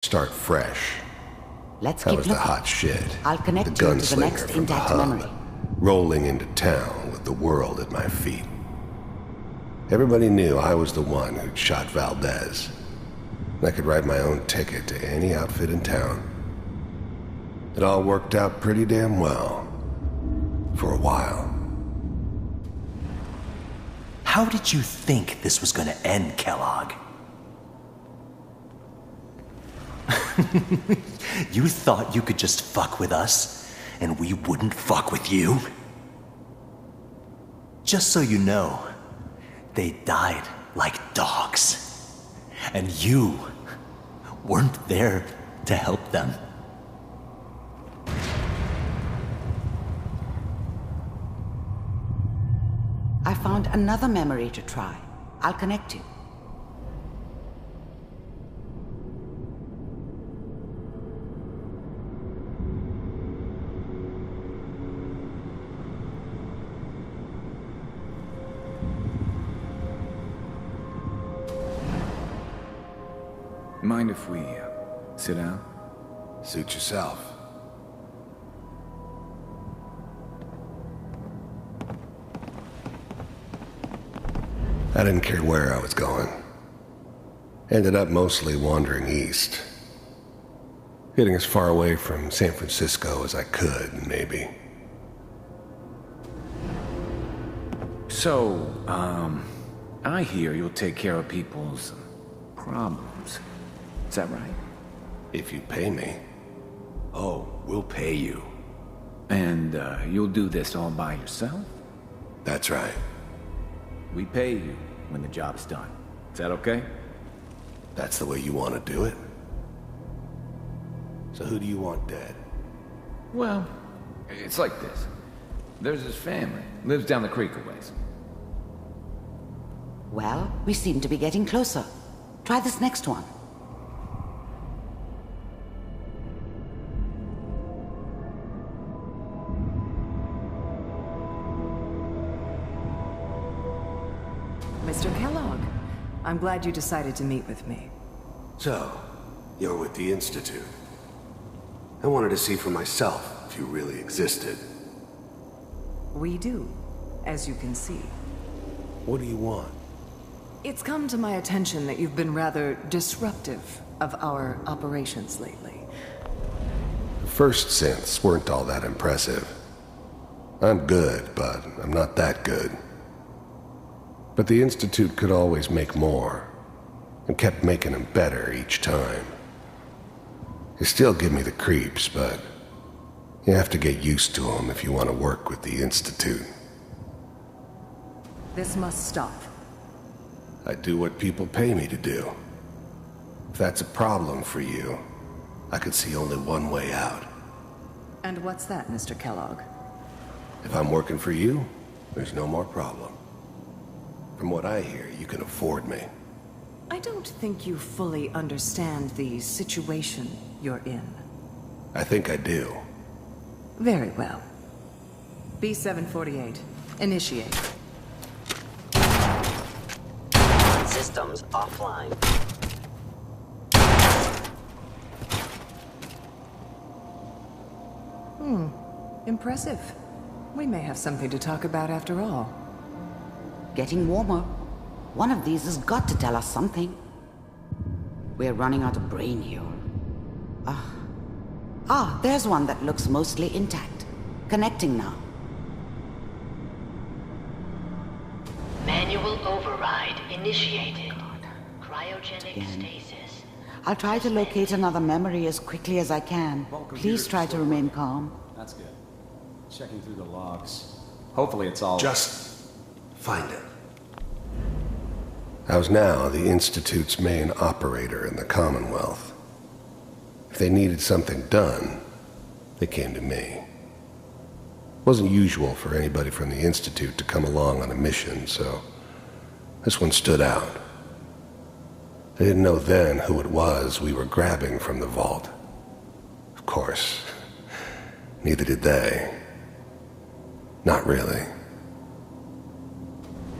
Start fresh. Let's That keep was the looking. hot shit. I'll connect The you to the gunslinger next from the intact hub, memory. rolling into town with the world at my feet. Everybody knew I was the one who'd shot Valdez. I could write my own ticket to any outfit in town. It all worked out pretty damn well. For a while. How did you think this was gonna end, Kellogg? You thought you could just fuck with us, and we wouldn't fuck with you? Just so you know, they died like dogs. And you weren't there to help them. I found another memory to try. I'll connect you. Mind if we sit down? Suit yourself. I didn't care where I was going. Ended up mostly wandering east. Getting as far away from San Francisco as I could, maybe. So, I hear you'll take care of people's problems. Is that right? If you pay me. Oh, we'll pay you. And, you'll do this all by yourself? That's right. We pay you when the job's done. Is that okay? That's the way you want to do it? So who do you want dead? Well, it's like this. There's his family. Lives down the creek a ways. Well, we seem to be getting closer. Try this next one. Mr. Kellogg, I'm glad you decided to meet with me. So, you're with the Institute. I wanted to see for myself if you really existed. We do, as you can see. What do you want? It's come to my attention that you've been rather disruptive of our operations lately. The first synths weren't all that impressive. I'm good, but I'm not that good. But the Institute could always make more, and kept making them better each time. They still give me the creeps, but you have to get used to them if you want to work with the Institute. This must stop. I do what people pay me to do. If that's a problem for you, I could see only one way out. And what's that, Mr. Kellogg? If I'm working for you, there's no more problem. From what I hear, you can afford me. I don't think you fully understand the situation you're in. I think I do. Very well. B-748, initiate. Systems offline. Impressive. We may have something to talk about after all. Getting warmer. One of these has got to tell us something. We're running out of brain here. There's one that looks mostly intact. Connecting now. Manual override initiated. Cryogenic stasis. I'll try to locate another memory as quickly as I can. Please try to remain calm. That's good. Checking through the logs. Hopefully it's all... Just find it. I was now the Institute's main operator in the Commonwealth. If they needed something done, they came to me. It wasn't usual for anybody from the Institute to come along on a mission, so this one stood out. I didn't know then who it was we were grabbing from the vault. Of course, neither did they. Not really.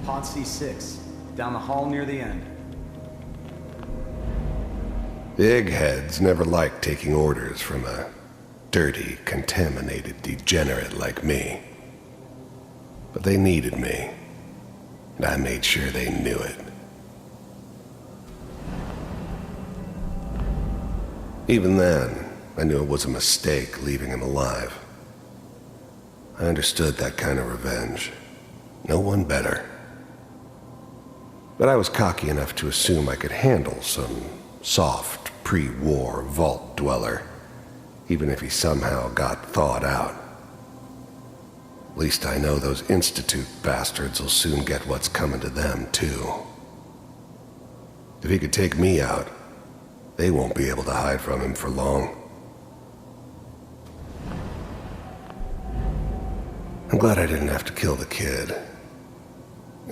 Pod C6, down the hall near the end. The eggheads never liked taking orders from a dirty, contaminated degenerate like me. But they needed me, and I made sure they knew it. Even then, I knew it was a mistake leaving him alive. I understood that kind of revenge. No one better. But I was cocky enough to assume I could handle some soft, pre-war vault dweller, even if he somehow got thawed out. At least I know those Institute bastards will soon get what's coming to them, too. If he could take me out, they won't be able to hide from him for long. I'm glad I didn't have to kill the kid.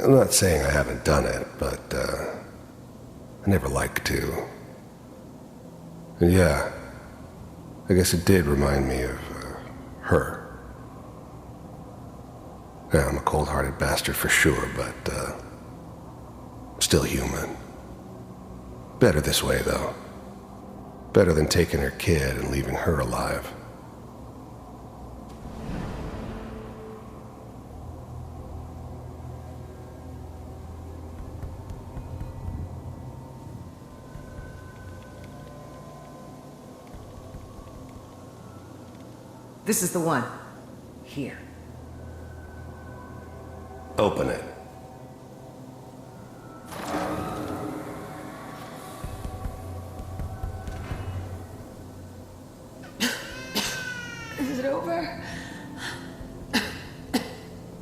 I'm not saying I haven't done it, but, I never liked to. And yeah, I guess it did remind me of, her. Yeah, I'm a cold-hearted bastard for sure, but, still human. Better this way, though. Better than taking her kid and leaving her alive. This is the one. Here. Open it. Is it over?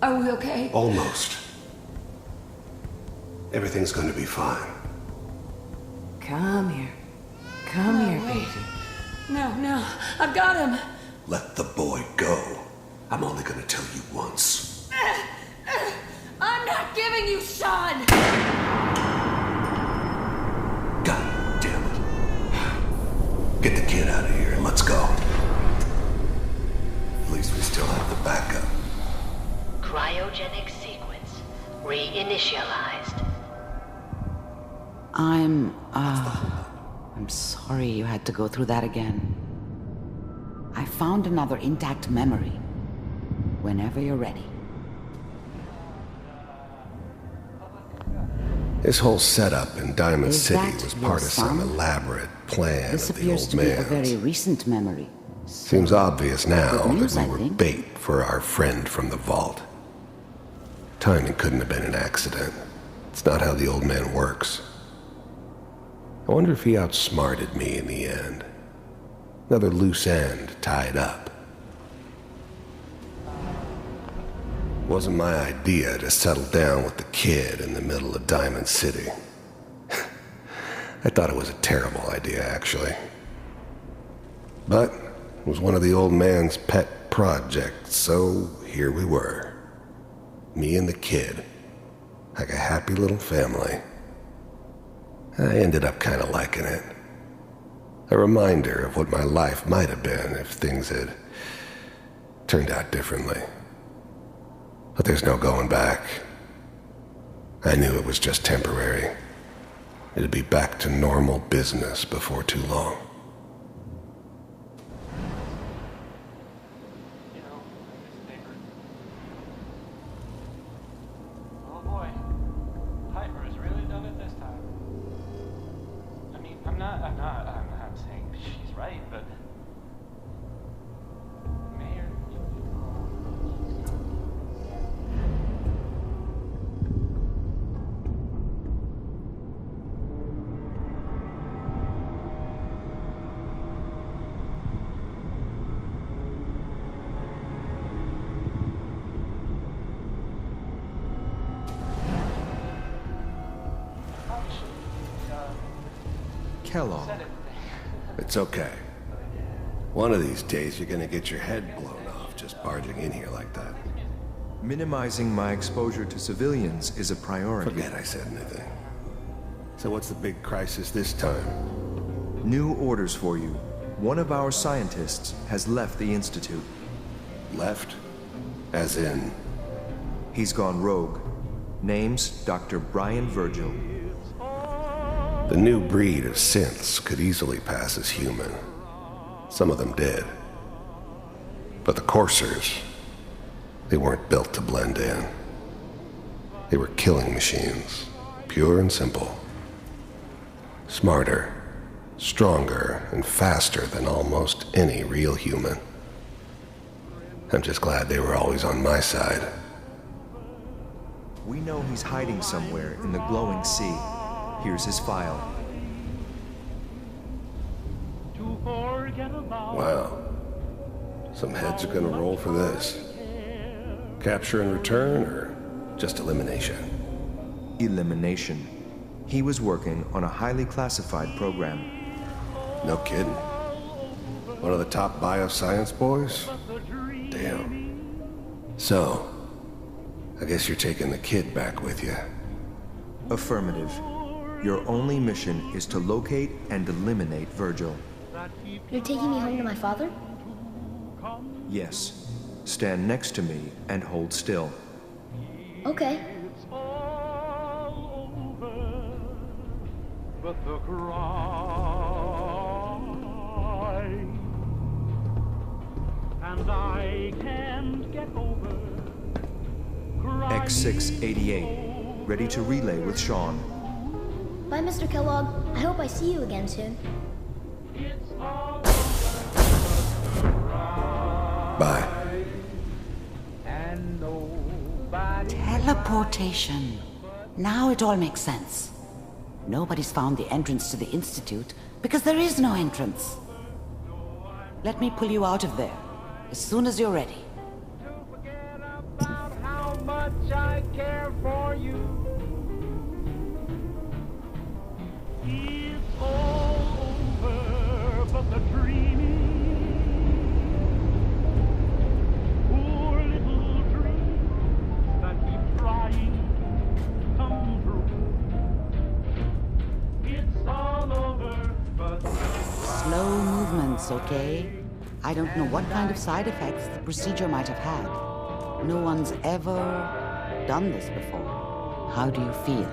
Are we okay? Almost. Everything's going to be fine. Come here. Come here, wait. baby. No, I've got him. Let the boy go. I'm only going to tell you once. I'm not giving you Sean! God damn it. Get the kid out of here and let's go. At least we still have the backup. Cryogenic sequence reinitialized. I'm sorry you had to go through that again. I found another intact memory. Whenever you're ready. This whole setup in Diamond Is City that was your part of some son? elaborate plan This of the appears old to be a man's. very recent memory. Seems obvious now Good news, that I we were think. bait for our friend from the vault. Timing couldn't have been an accident. It's not how the old man works. I wonder if he outsmarted me in the end. Another loose end tied up. Wasn't my idea to settle down with the kid in the middle of Diamond City. I thought it was a terrible idea, actually. But it was one of the old man's pet projects, so here we were. Me and the kid, like a happy little family. I ended up kind of liking it. A reminder of what my life might have been if things had turned out differently. But there's no going back. I knew it was just temporary. It'd be back to normal business before too long. Oh boy, Piper has really done it this time. I mean, I'm not saying she's right, but Mayor, Kellogg. It's okay. One of these days you're gonna get your head blown off just barging in here like that. Minimizing my exposure to civilians is a priority. Forget I said anything. So what's the big crisis this time? New orders for you. One of our scientists has left the Institute. Left? As in? He's gone rogue. Name's Dr. Brian Virgil. The new breed of synths could easily pass as human. Some of them did. But the coursers, they weren't built to blend in. They were killing machines, pure and simple. Smarter, stronger, and faster than almost any real human. I'm just glad they were always on my side. We know he's hiding somewhere in the glowing sea. Here's his file. Wow. Some heads are gonna roll for this. Capture and return, or just elimination? Elimination. He was working on a highly classified program. No kidding. One of the top bioscience boys? Damn. So, I guess you're taking the kid back with you. Affirmative. Your only mission is to locate and eliminate Virgil. You're taking me home to my father? Yes. Stand next to me and hold still. Okay. But the cry, and I can't get over. X688, ready to relay with Sean. Bye, Mr. Kellogg. I hope I see you again soon. Bye. Teleportation. Now it all makes sense. Nobody's found the entrance to the Institute because there is no entrance. Let me pull you out of there as soon as you're ready. How much I care for you. It's all over, but the dreaming. Poor little dreams that keep trying to come true. It's all over, but Slow movements, okay? I don't know what kind of side effects the procedure might have had. No one's ever done this before. How do you feel?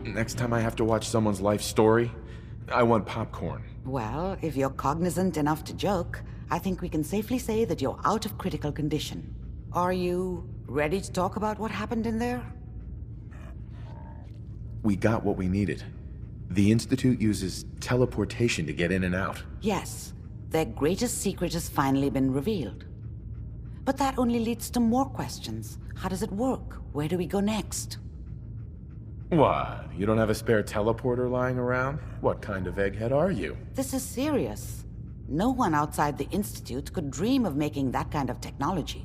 Next time I have to watch someone's life story, I want popcorn. Well, if you're cognizant enough to joke, I think we can safely say that you're out of critical condition. Are you ready to talk about what happened in there? We got what we needed. The Institute uses teleportation to get in and out. Yes, their greatest secret has finally been revealed. But that only leads to more questions. How does it work? Where do we go next? What? You don't have a spare teleporter lying around? What kind of egghead are you? This is serious. No one outside the Institute could dream of making that kind of technology.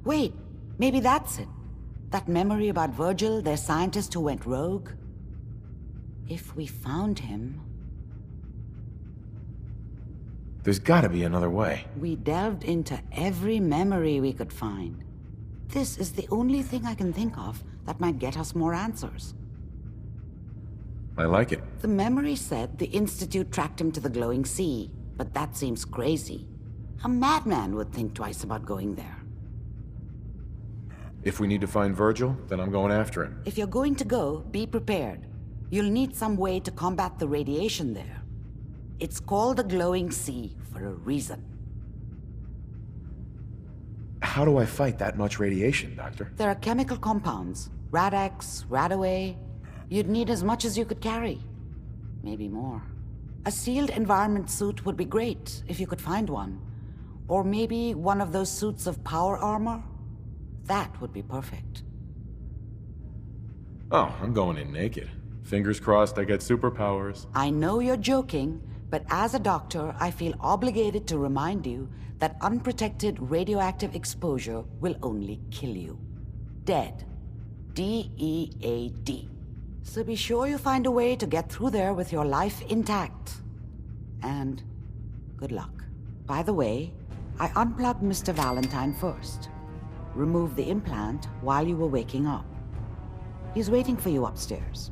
Wait, maybe that's it. That memory about Virgil, their scientist who went rogue? If we found him... There's gotta be another way. We delved into every memory we could find. This is the only thing I can think of that might get us more answers. I like it. The memory said the Institute tracked him to the glowing sea, but that seems crazy. A madman would think twice about going there. If we need to find Virgil, then I'm going after him. If you're going to go, be prepared. You'll need some way to combat the radiation there. It's called the glowing sea for a reason. How do I fight that much radiation, Doctor? There are chemical compounds. Rad-X, Radaway. You'd need as much as you could carry. Maybe more. A sealed environment suit would be great, if you could find one. Or maybe one of those suits of power armor? That would be perfect. Oh, I'm going in naked. Fingers crossed I get superpowers. I know you're joking, but as a doctor, I feel obligated to remind you that unprotected radioactive exposure will only kill you. Dead. D-E-A-D. So be sure you find a way to get through there with your life intact. And good luck. By the way, I unplugged Mr. Valentine first. Removed the implant while you were waking up. He's waiting for you upstairs.